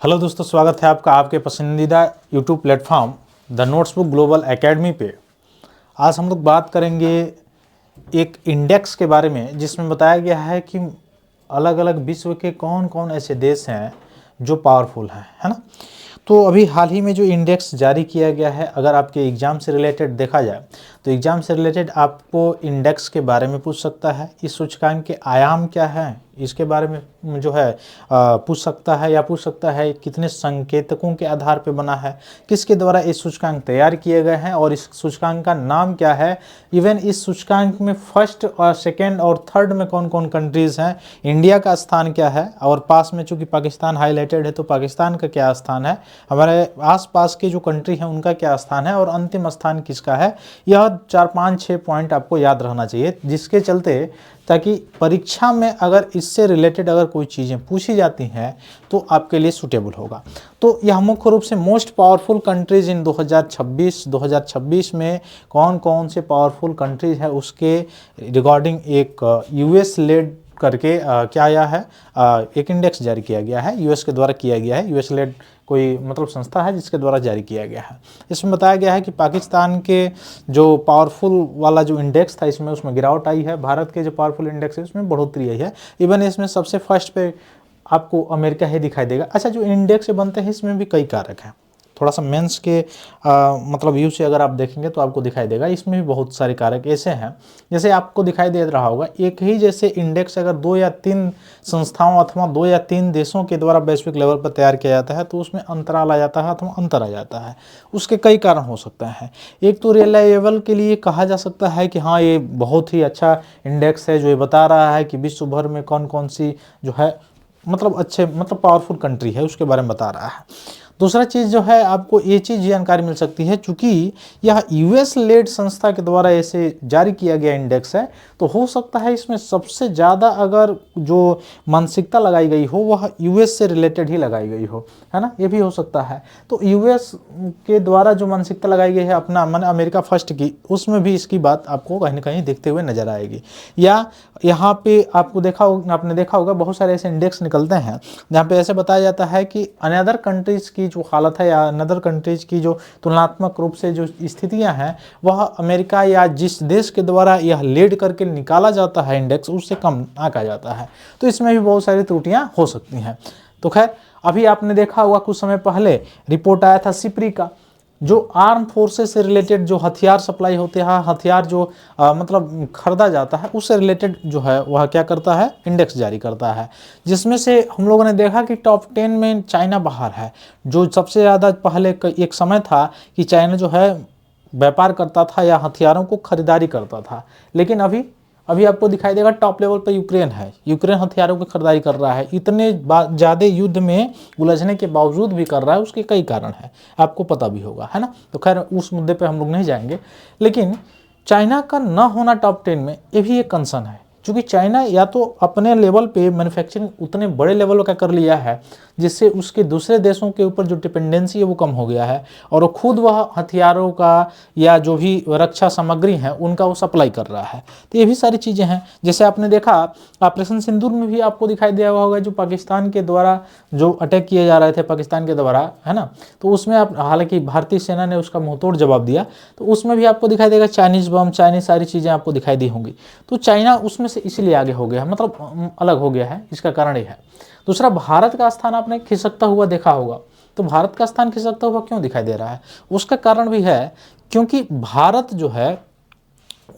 Hello दोस्तों, स्वागत है आपका आपके पसंदीदा YouTube platform the notebook global academy पे। आज हम लोग बात करेंगे एक इंडेक्स के बारे में जिसमें बताया गया है कि अलग अलग विश्व के कौन कौन ऐसे देश हैं जो पावरफुल हैं, है ना। तो अभी हाल ही में जो इंडेक्स जारी किया गया है, अगर आपके एग्ज़ाम से रिलेटेड देखा जाए तो एग्ज़ाम से रिलेटेड आपको इंडेक्स के बारे में पूछ सकता है। इस सूचकांक के आयाम क्या हैं इसके बारे में जो है पूछ सकता है, या पूछ सकता है कितने संकेतकों के आधार पर बना है, किसके द्वारा इस सूचकांक तैयार किए गए हैं और इस सूचकांक का नाम क्या है। इवन इस सूचकांक में फर्स्ट और सेकेंड और थर्ड में कौन कौन कंट्रीज़ हैं, इंडिया का स्थान क्या है, और पास में चूँकि पाकिस्तान हाईलाइटेड है तो पाकिस्तान का क्या स्थान है, हमारे आसपास के जो कंट्री हैं उनका क्या स्थान है और अंतिम स्थान किसका है। यह 4-5-6 पॉइंट आपको याद रहना चाहिए, जिसके चलते ताकि परीक्षा में अगर इससे रिलेटेड अगर कोई चीज़ें पूछी जाती हैं तो आपके लिए सूटेबल होगा। तो यह मुख्य रूप से मोस्ट पावरफुल कंट्रीज़ इन 2026 में कौन कौन से पावरफुल कंट्रीज़ है उसके रिगार्डिंग एक यूएस लेड करके क्या आया है, एक इंडेक्स जारी किया गया है, यूएस के द्वारा किया गया है। यूएस लेड कोई मतलब संस्था है जिसके द्वारा जारी किया गया है। इसमें बताया गया है कि पाकिस्तान के जो पावरफुल वाला जो इंडेक्स था उसमें गिरावट आई है, भारत के जो पावरफुल इंडेक्स है उसमें बढ़ोतरी आई है। इवन इसमें सबसे फर्स्ट पे आपको अमेरिका ही दिखाई देगा। अच्छा, जो इंडेक्स बनते हैं इसमें भी कई कारक हैं। थोड़ा सा मेंस के मतलब व्यू से अगर आप देखेंगे तो आपको दिखाई देगा इसमें भी बहुत सारे कारक ऐसे हैं। जैसे आपको दिखाई दे रहा होगा, एक ही जैसे इंडेक्स अगर 2 या 3 संस्थाओं अथवा 2 या 3 देशों के द्वारा वैश्विक लेवल पर तैयार किया जाता है तो उसमें अंतराल आ जाता है अथवा अंतर आ जाता है। उसके कई कारण हो सकते हैं। एक तो रिलायबल के लिए कहा जा सकता है कि हाँ, ये बहुत ही अच्छा इंडेक्स है जो ये बता रहा है कि विश्व भर में कौन कौन सी जो है मतलब अच्छे मतलब पावरफुल कंट्री है उसके बारे में बता रहा है। दूसरा चीज़ जो है, आपको ये चीज़ जानकारी मिल सकती है, चूँकि यह यूएस लेड संस्था के द्वारा ऐसे जारी किया गया इंडेक्स है तो हो सकता है इसमें सबसे ज़्यादा अगर जो मानसिकता लगाई गई हो वह यूएस से रिलेटेड ही लगाई गई हो, है ना, ये भी हो सकता है। तो यूएस के द्वारा जो मानसिकता लगाई गई है अपना माने अमेरिका फर्स्ट की, उसमें भी इसकी बात आपको कहीं ना कहीं दिखते हुए नजर आएगी। या यहाँ पे आपने देखा होगा बहुत सारे ऐसे इंडेक्स निकलते हैं जहाँ पे ऐसे बताया जाता है कि अनदर कंट्रीज़ की जो हालत है या अनदर कंट्रीज़ की जो तुलनात्मक रूप से जो स्थितियां हैं वह अमेरिका या जिस देश के द्वारा यह लीड करके निकाला जाता है इंडेक्स उससे कम आंका जाता है। तो इसमें भी बहुत सारी त्रुटियां हो सकती हैं। तो खैर, अभी आपने देखा होगा कुछ समय पहले रिपोर्ट आया था सिप्री का, जो आर्म फोर्सेस से रिलेटेड जो हथियार सप्लाई होते हैं, हथियार जो मतलब खरीदा जाता है उससे रिलेटेड जो है वह क्या करता है, इंडेक्स जारी करता है, जिसमें से हम लोगों ने देखा कि टॉप 10 में चाइना बाहर है। जो सबसे ज़्यादा पहले एक समय था कि चाइना जो है व्यापार करता था या हथियारों को खरीदारी करता था, लेकिन अभी आपको दिखाई देगा टॉप लेवल पर यूक्रेन है। यूक्रेन हथियारों की खरीदारी कर रहा है, इतने ज़्यादा युद्ध में उलझने के बावजूद भी कर रहा है। उसके कई कारण हैं, आपको पता भी होगा, है ना। तो खैर उस मुद्दे पे हम लोग नहीं जाएंगे, लेकिन चाइना का न होना टॉप 10 में ये भी एक कंसर्न है, क्योंकि चाइना या तो अपने लेवल पे मैन्युफैक्चरिंग उतने बड़े लेवल का कर लिया है जिससे उसके दूसरे देशों के ऊपर जो डिपेंडेंसी है वो कम हो गया है, और वो खुद वह हथियारों का या जो भी रक्षा सामग्री है उनका वो सप्लाई कर रहा है। तो ये भी सारी चीज़ें हैं। जैसे आपने देखा ऑपरेशन सिंदूर में भी आपको दिखाई दिया होगा, जो पाकिस्तान के द्वारा जो अटैक किए जा रहे थे पाकिस्तान के द्वारा, है ना, तो उसमें आप हालांकि भारतीय सेना ने उसका मुंहतोड़ जवाब दिया, तो उसमें भी आपको दिखाई देगा चाइनीज़ बम, चाइनीज सारी चीज़ें आपको दिखाई दी होंगी। तो चाइना उसमें से इसलिए आगे हो गया है, मतलब अलग हो गया है, इसका कारण ये है। दूसरा, भारत का स्थान आपने खिसकता हुआ देखा होगा। तो भारत का स्थान खिसकता हुआ क्यों दिखाई दे रहा है, उसका कारण भी है क्योंकि भारत जो है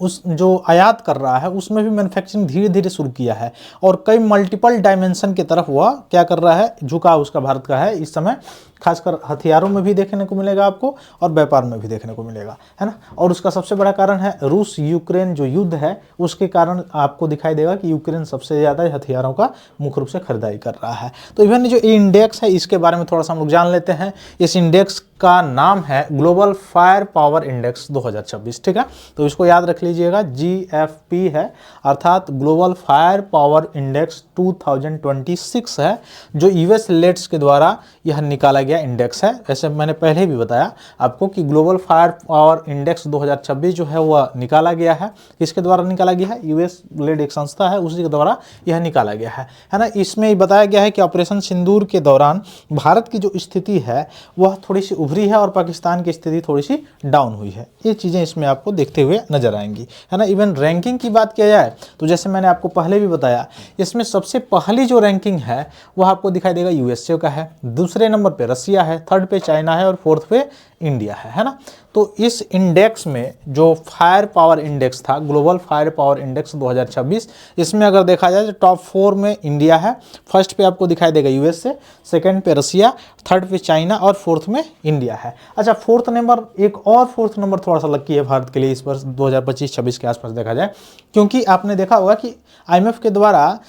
उस जो आयात कर रहा है उसमें भी मैन्युफैक्चरिंग धीरे धीरे शुरू किया है, और कई मल्टीपल डायमेंशन की तरफ वह क्या कर रहा है, झुकाव उसका भारत का है इस समय, खासकर हथियारों में भी देखने को मिलेगा आपको और व्यापार में भी देखने को मिलेगा, है ना। और उसका सबसे बड़ा कारण है रूस यूक्रेन जो युद्ध है, उसके कारण आपको दिखाई देगा कि यूक्रेन सबसे ज़्यादा हथियारों का मुख्य रूप से खरीदारी कर रहा है। तो इवन जो इंडेक्स है इसके बारे में थोड़ा सा हम लोग जान लेते हैं। इस इंडेक्स का नाम है ग्लोबल फायर पावर इंडेक्स 2026, ठीक है। तो इसको याद रख लीजिएगा, GFP है, अर्थात ग्लोबल फायर पावर इंडेक्स 2026 है, जो यूएस लेट्स के द्वारा यह निकाला गया इंडेक्स है। ऐसे मैंने पहले भी बताया आपको कि ग्लोबल फायर पावर इंडेक्स 2026 जो है वह निकाला गया है, किसके द्वारा निकाला गया है, यूएस लेड एक संस्था है, उसी के द्वारा यह निकाला गया है ना। इसमें बताया गया है कि ऑपरेशन सिंदूर के दौरान भारत की जो स्थिति है वह थोड़ी सी उभरी है और पाकिस्तान की स्थिति थोड़ी सी डाउन हुई है। ये चीज़ें इसमें आपको देखते हुए नजर आएंगी, है ना। इवन रैंकिंग की बात किया जाए तो जैसे मैंने आपको पहले भी बताया, इसमें सबसे पहली जो रैंकिंग है वह आपको दिखाई देगा यूएसए का है, दूसरे नंबर पे रसिया है, थर्ड पे चाइना है और फोर्थ पे इंडिया है ना। तो इस इंडेक्स में जो फायर पावर इंडेक्स था, ग्लोबल फायर पावर इंडेक्स 2026, इसमें अगर देखा जाए तो टॉप 4 में इंडिया है, फर्स्ट पे आपको दिखाई देगा यूएसए, सेकंड पे रसिया, थर्ड पे चाइना और फोर्थ में इंडिया है। अच्छा, फोर्थ नंबर, एक और फोर्थ नंबर थोड़ा सा लकी है भारत के लिए इस वर्ष 2025-26 के आसपास देखा जाए, क्योंकि आपने देखा होगा कि IMF के द्वारा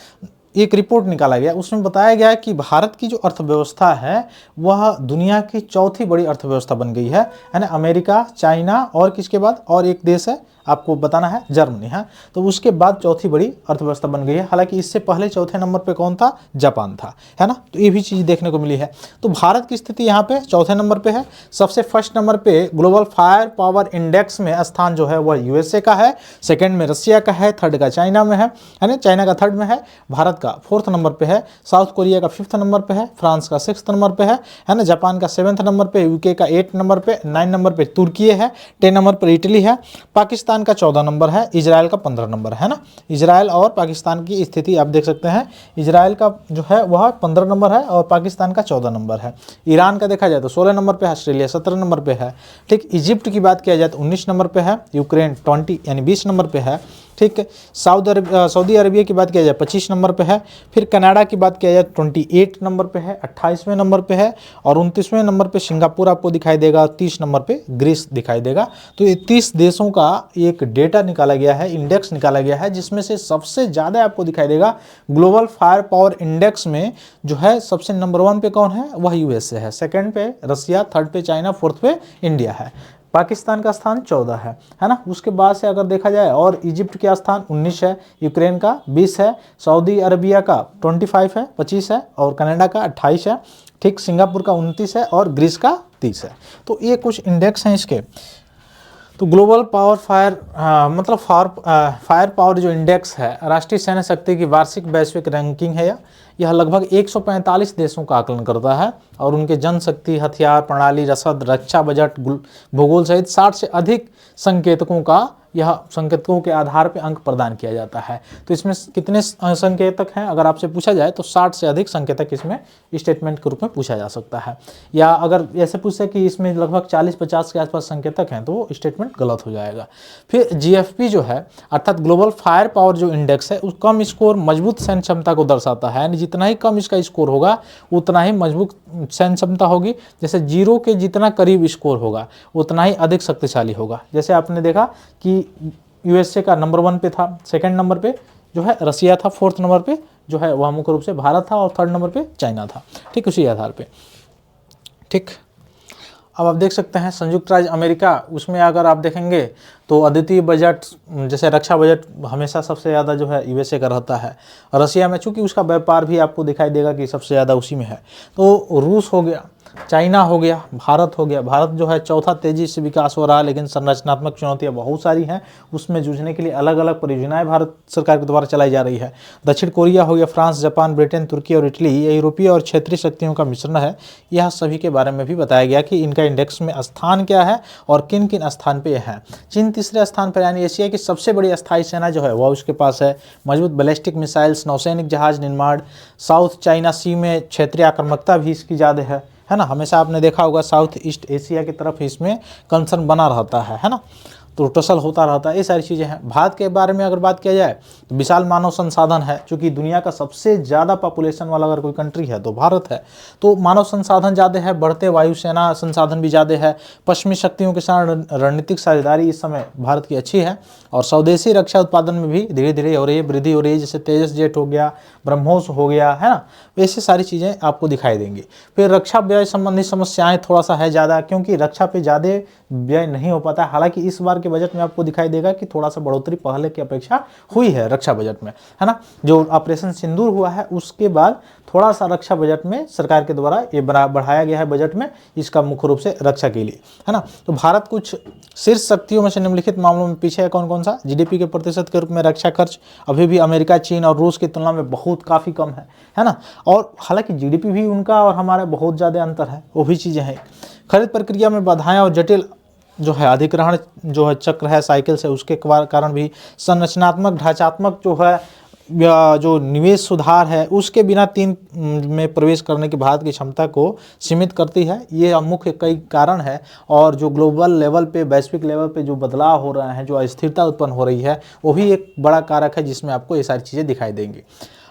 एक रिपोर्ट निकाला गया, उसमें बताया गया है कि भारत की जो अर्थव्यवस्था है वह दुनिया की चौथी बड़ी अर्थव्यवस्था बन गई है ना। अमेरिका, चाइना और किसके बाद और एक देश है आपको बताना है, जर्मनी है। तो उसके बाद चौथी बड़ी अर्थव्यवस्था बन गई है। हालांकि इससे पहले चौथे नंबर पे कौन था, जापान था, है ना। तो ये भी चीज़ देखने को मिली है। तो भारत की स्थिति यहाँ पे चौथे नंबर पे है। सबसे फर्स्ट नंबर पे ग्लोबल फायर पावर इंडेक्स में स्थान जो है वह यूएसए का है, सेकेंड में रसिया का है, थर्ड का चाइना में है ना, चाइना का थर्ड में है, भारत का फोर्थ नंबर पे है, साउथ कोरिया का फिफ्थ नंबर पे है, फ्रांस का सिक्स्थ नंबर पे है ना, जापान का सेवन्थ नंबर पे, यूके का 8 नंबर पे, 9 नंबर पे तुर्की है, 10 नंबर पर इटली है, पाकिस्तान का 14 नंबर है, इजराइल का 15 नंबर है ना। इजराइल और पाकिस्तान की स्थिति आप देख सकते हैं, इजराइल का जो है वह 15 नंबर है और पाकिस्तान का 14 नंबर है। ईरान का देखा जाए तो 16 नंबर पे है, ऑस्ट्रेलिया 17 नंबर पे है, ठीक। इजिप्ट की बात किया जाए तो 19 नंबर पे है, यूक्रेन 20 यानी 20 नंबर पे है, ठीक। सऊदी अरबिया की बात किया जाए 25 नंबर पे है, फिर कनाडा की बात किया जाए 28 नंबर पे है, 28वें नंबर पे है और 29वें नंबर पे सिंगापुर आपको दिखाई देगा, 30 नंबर पे ग्रीस दिखाई देगा। तो ये 30 देशों का एक डेटा निकाला गया है, इंडेक्स निकाला गया है, जिसमें से सबसे ज़्यादा आपको दिखाई देगा ग्लोबल फायर पावर इंडेक्स में जो है सबसे नंबर 1 पे कौन है, वह यूएसए है, सेकेंड पे रसिया, थर्ड पे चाइना, फोर्थ पे इंडिया है। पाकिस्तान का स्थान 14 है ना। उसके बाद से अगर देखा जाए और इजिप्ट का स्थान 19 है, यूक्रेन का 20 है, सऊदी अरबिया का 25 है, 25 है और कनाडा का 28 है, ठीक। सिंगापुर का 29 है और ग्रीस का 30 है। तो ये कुछ इंडेक्स हैं इसके। तो ग्लोबल पावर मतलब फायर पावर जो इंडेक्स है राष्ट्रीय सैन्य शक्ति की वार्षिक वैश्विक रैंकिंग है। यह लगभग 145 देशों का आकलन करता है और उनके जनशक्ति, हथियार प्रणाली, रसद, रक्षा बजट, भूगोल सहित 60 से अधिक संकेतकों का यह संकेतकों के आधार पर अंक प्रदान किया जाता है। तो इसमें कितने संकेतक हैं अगर आपसे पूछा जाए तो 60 से अधिक संकेतक इसमें स्टेटमेंट के रूप में पूछा जा सकता है। या अगर ऐसे पूछे कि इसमें लगभग 40-50 के आसपास संकेतक हैं तो वो स्टेटमेंट गलत हो जाएगा। फिर GFP जो है अर्थात ग्लोबल फायर पावर जो इंडेक्स है, उस कम स्कोर मजबूत सैन्य क्षमता को दर्शाता है, यानी जितना ही कम इसका स्कोर होगा उतना ही मजबूत सैन्य क्षमता होगी। जैसे 0 के जितना करीब स्कोर होगा उतना ही अधिक शक्तिशाली होगा। जैसे आपने देखा कि यूएसए का नंबर 1 पे था, सेकंड नंबर पे जो है रसिया था, फोर्थ नंबर पे जो है वह मुख्य रूप से भारत था और थर्ड नंबर पे चाइना था, ठीक, उसी आधार पे, ठीक। अब आप देख सकते हैं संयुक्त राज्य अमेरिका, उसमें अगर आप देखेंगे तो अद्वितीय बजट जैसे रक्षा बजट हमेशा सबसे ज़्यादा जो है यूएसए का रहता है। रसिया में चूँकि उसका व्यापार भी आपको दिखाई देगा कि सबसे ज़्यादा उसी में है। तो रूस हो गया, चाइना हो गया, भारत हो गया। भारत जो है चौथा तेजी से विकास हो रहा है, लेकिन संरचनात्मक चुनौतियां बहुत सारी हैं, उसमें जूझने के लिए अलग अलग परियोजनाएं भारत सरकार के द्वारा चलाई जा रही है। दक्षिण कोरिया हो गया, फ्रांस, जापान, ब्रिटेन, तुर्की और इटली, ये यूरोपीय और क्षेत्रीय शक्तियों का मिश्रण है। यह सभी के बारे में भी बताया गया कि इनका इंडेक्स में स्थान क्या है और किन किन स्थान पे है। चीन तीसरे स्थान पर, यानी एशिया की सबसे बड़ी अस्थायी सेना जो है वह उसके पास है। मजबूत बैलिस्टिक मिसाइल्स, नौसैनिक जहाज निर्माण, साउथ चाइना सी में क्षेत्रीय आक्रामकता भी इसकी ज़्यादा है ना। हमेशा आपने देखा होगा साउथ ईस्ट एशिया की तरफ इसमें कंसर्न बना रहता है ना। तो टसल होता रहता है, ये सारी चीज़ें हैं। भारत के बारे में अगर बात किया जाए तो विशाल मानव संसाधन है, चूँकि दुनिया का सबसे ज़्यादा पॉपुलेशन वाला अगर कोई कंट्री है तो भारत है। तो मानव संसाधन ज़्यादा है, बढ़ते वायुसेना संसाधन भी ज़्यादा है, पश्चिमी शक्तियों के साथ रणनीतिक साझेदारी इस समय भारत की अच्छी है, और स्वदेशी रक्षा उत्पादन में भी धीरे धीरे हो रही है, वृद्धि हो रही है। जैसे तेजस जेट हो गया, ब्रह्मोस हो गया, है ना, ऐसी सारी चीज़ें आपको दिखाई देंगी। फिर रक्षा व्यय संबंधी समस्याएं थोड़ा सा है ज़्यादा, क्योंकि रक्षा पे ज़्यादा व्यय नहीं हो पाता है। हालांकि इस बार के बजट में आपको दिखाई देगा कि थोड़ा सा बढ़ोतरी पहले की अपेक्षा हुई है रक्षा बजट में, है ना। जो ऑपरेशन सिंदूर हुआ है उसके बाद थोड़ा सा रक्षा बजट में सरकार के द्वारा ये बढ़ाया गया है बजट में, इसका मुख्य रूप से रक्षा के लिए, है ना। तो भारत कुछ शीर्ष शक्तियों में से निम्नलिखित मामलों में पीछे है। कौन कौन सा? जीडीपी के प्रतिशत के रूप में रक्षा खर्च अभी भी अमेरिका, चीन और रूस की तुलना में बहुत काफ़ी कम है ना। और हालांकि जीडीपी भी उनका और हमारा बहुत ज़्यादा अंतर है, वो भी चीज़ें हैं। खरीद प्रक्रिया में बाधाएं और जटिल जो है अधिग्रहण जो है चक्र है साइकिल से, उसके कारण भी संरचनात्मक ढांचात्मक जो है या जो निवेश सुधार है उसके बिना 3 में प्रवेश करने की भारत की क्षमता को सीमित करती है। ये मुख्य कई कारण है। और जो ग्लोबल लेवल पे, वैश्विक लेवल पे जो बदलाव हो रहा है, जो अस्थिरता उत्पन्न हो रही है, वो भी एक बड़ा कारक है जिसमें आपको ये सारी चीज़ें दिखाई देंगी।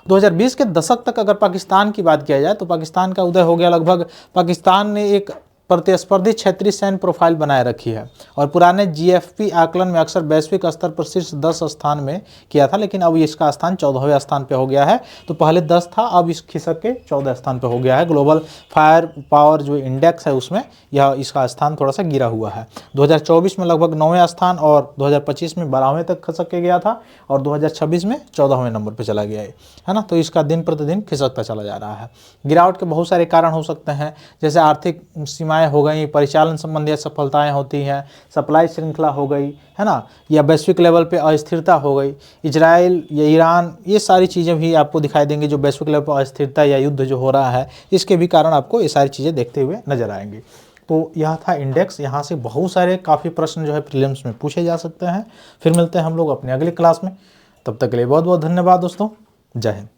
2020 के दशक तक अगर पाकिस्तान की बात किया जाए तो पाकिस्तान का उदय हो गया लगभग। पाकिस्तान ने एक प्रतिस्पर्धी क्षेत्रीय सैन्य प्रोफाइल बनाए रखी है और पुराने जीएफपी आकलन में अक्सर वैश्विक स्तर पर शीर्ष 10 स्थान में किया था, लेकिन अब इसका स्थान 14वें स्थान पे हो गया है। तो पहले 10 था, अब इस खिसक के 14 स्थान पे हो गया है। ग्लोबल फायर पावर जो इंडेक्स है उसमें यह इसका स्थान थोड़ा सा गिरा हुआ है। 2024 में लगभग 9वें स्थान और 2025 में 12वें तक खसक के गया था और 2026 में 14वें नंबर पर चला गया है ना। तो इसका दिन प्रतिदिन खिसकता चला जा रहा है। गिरावट के बहुत सारे कारण हो सकते हैं, जैसे आर्थिक सीमा हो गई, परिचालन संबंधी असफलताएं होती हैं, सप्लाई श्रृंखला हो गई, है ना, या वैश्विक लेवल पे अस्थिरता हो गई, इजराइल या ईरान, ये सारी चीज़ें भी आपको दिखाई देंगी। जो वैश्विक लेवल पर अस्थिरता या युद्ध जो हो रहा है, इसके भी कारण आपको ये सारी चीज़ें देखते हुए नजर आएंगी। तो यह था इंडेक्स। यहाँ से बहुत सारे काफ़ी प्रश्न जो है प्रीलिम्स में पूछे जा सकते हैं। फिर मिलते हैं हम लोग अपने अगली क्लास में। तब तक के लिए बहुत बहुत धन्यवाद दोस्तों। जय हिंद।